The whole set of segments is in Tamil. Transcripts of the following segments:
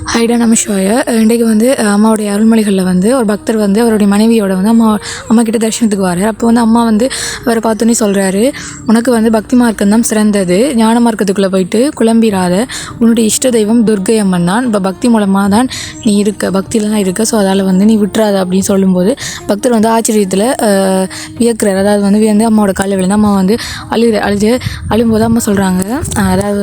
ஹைடா நமசிவாய. இன்றைக்கு வந்து அம்மாவுடைய அருள்மொழிகளில் வந்து ஒரு பக்தர் வந்து அவருடைய மனைவியோட வந்து அம்மா கிட்ட தரிசனத்துக்கு வரார். அப்போ வந்து அம்மா வந்து அவரை பார்த்தோன்னே சொல்கிறாரு, உனக்கு வந்து பக்தி மார்க்கம் தான் சிறந்தது, ஞான மார்க்கத்துக்குள்ளே போயிட்டு குழம்பிடாத, உன்னுடைய இஷ்ட தெய்வம் துர்க்கை அம்மன் தான், இப்போ பக்தி மூலமாக தான் நீ பக்தியில் தான் இருக்க, ஸோ அதால் வந்து நீ விட்டுறாத அப்படின்னு சொல்லும்போது பக்தர் வந்து ஆச்சரியத்தில் வியக்கிறார். அதாவது வந்து வியந்து அம்மாவோட காலில் விழுந்து அம்மா வந்து அழும்போது அம்மா சொல்கிறாங்க, அதாவது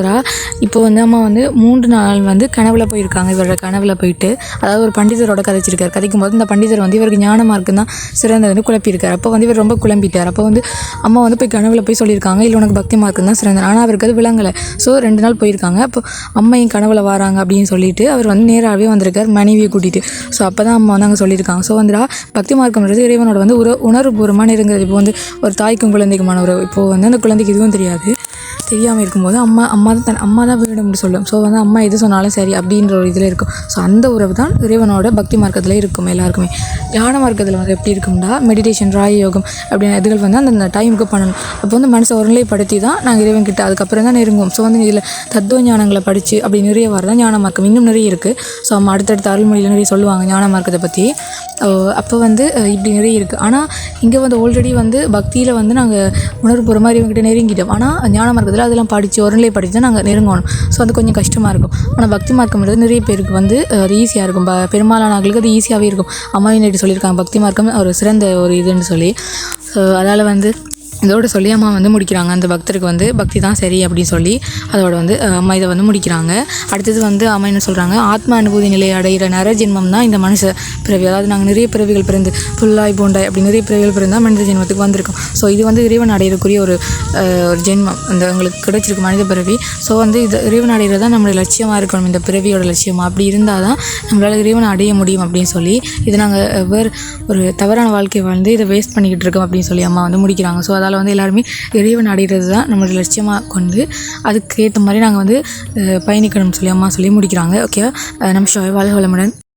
இப்போ வந்து அம்மா வந்து 3 நாள் வந்து கனவுல போயிருக்காங்க. இவரோட கனவுல போயிட்டு அதாவது ஒரு பண்டிதரோட கதைச்சிருக்காரு. கதைக்கும் போது இந்த பண்டிதர் வந்து இவருக்கு ஞான மார்க்கம் தான் சிறந்ததுன்னு குழப்பியிருக்காரு. அப்போ வந்து இவர் ரொம்ப குழம்பிட்டார். அப்போ வந்து அம்மா வந்து போய் கனவுல போய் சொல்லியிருக்காங்க, இல்லை உனக்கு பக்தி மார்க்கம் தான் சிறந்தது. ஆனால் அவருக்கு அது விளங்கலை. ஸோ 2 நாள் போயிருக்காங்க. அப்போ அம்மா என் கனவுல வராங்க அப்படின்னு சொல்லிட்டு அவர் வந்து நேராகவே வந்திருக்கார் மனைவியை கூட்டிகிட்டு. ஸோ அப்போ தான் அம்மா வந்து அங்கே சொல்லியிருக்காங்க. ஸோ வந்துடா பக்தி மார்க்கம்ன்றது இறைவனோட வந்து உணர்வுபூர்வமான இருந்தது. இப்போ வந்து ஒரு தாய்க்கும் குழந்தைக்குமான உறவு. இப்போது வந்து அந்த குழந்தைக்கு இதுவும் தெரியாமல் இருக்கும்போது அம்மா தான் வேணும்னு சொல்லும். ஸோ வந்து அம்மா எது சொன்னாலும் சரி அப்படின்ற ஒரு இதில் இருக்கும். ஸோ அந்த உறவு தான் இறைவனோட பக்தி மார்க்கத்தில் இருக்கும் எல்லாருக்குமே. ஞான மார்க்கத்தில் வந்து எப்படி இருக்கும்னா மெடிடேஷன், ராய யோகம் அப்படின்ற இதுகள் வந்து அந்த டைமுக்கு பண்ணணும். அப்போ வந்து மனசை ஒருநிலைப்படுத்தி தான் நாங்கள் இறைவன்கிட்ட அதுக்கப்புறம் தான் நெருங்குவோம். ஸோ வந்து இதில் தத்துவ ஞானங்களை படித்து அப்படி நிறைய வரதான் ஞான மார்க்கம். இன்னும் நிறைய இருக்குது. ஸோ அம்மா அடுத்தடுத்த அருள்மொழியில் நிறைய சொல்லுவாங்க ஞான மார்க்கத்தை பற்றி. அப்போ வந்து இப்படி நிறைய இருக்குது. ஆனால் இங்கே வந்து ஆல்ரெடி வந்து பக்தியில் வந்து நாங்கள் உணர்வுபூர்வமாக இவங்ககிட்ட நெருங்கிட்டோம். ஆனால் ஞான மார்க்கத்தில் அதெல்லாம் படித்து ஒருநிலை படித்து தான் நாங்கள் நெருங்கணும். ஸோ அது கொஞ்சம் கஷ்டமாக இருக்கும். ஆனால் பக்தி மார்க்கம்ன்றது நிறைய பேருக்கு வந்து அது ஈஸியாக இருக்கும். பெரும்பாலானவர்களுக்கு அது ஈஸியாகவே இருக்கும். அம்மாவே நேற்று சொல்லியிருக்காங்க பக்தி மார்க்கம் ஒரு சிறந்த ஒரு இதுன்னு சொல்லி. ஸோ அதால் வந்து இதோட சொல்லி அம்மா வந்து முடிக்கிறாங்க, அந்த பக்தருக்கு வந்து பக்தி தான் சரி அப்படின்னு சொல்லி அதோட வந்து அம்மா இதை வந்து முடிக்கிறாங்க. அடுத்தது வந்து அம்மா என்ன சொல்கிறாங்க, ஆத்ம அனுபூதி நிலையை அடைகிற நர ஜென்மம் தான் இந்த மனுஷ பிறவி. அதாவது நாங்கள் நிறைய பிறவிகள் பிறந்து புல்லாய் போண்டாய் அப்படி நிறைய பிறவிகள் பிறந்தால் மனித ஜென்மத்துக்கு வந்திருக்கோம். ஸோ இது வந்து இறைவன் அடையக்கூடிய ஒரு ஜென்மம் இந்த உங்களுக்கு கிடைச்சிருக்கு மனித பிறவி. ஸோ வந்து இது இறைவன் அடைகிறது தான் நம்மளுடைய லட்சியமாக இருக்கணும், இந்த பிறவியோட லட்சியமாக. அப்படி இருந்தால் தான் நம்மளால் இறைவனை அடைய முடியும் அப்படின்னு சொல்லி இதை நாங்கள் ஒரு தவறான வாழ்க்கை வாழ்ந்து இதை வேஸ்ட் பண்ணிக்கிட்டு இருக்கோம் அப்படின்னு சொல்லி அம்மா வந்து முடிக்கிறாங்க. ஸோ அதனால் வந்து எல்லாருமே இறைவன் அடைகிறது தான் நம்மளோட லட்சியமாக கொண்டு அதுக்கு ஏற்ற மாதிரி நாங்கள் வந்து பயணிக்கணும்னு சொல்லி அம்மா சொல்லி முடிக்கிறாங்க. ஓகே, நமசிவாய. வாழ்க வளமுடன்.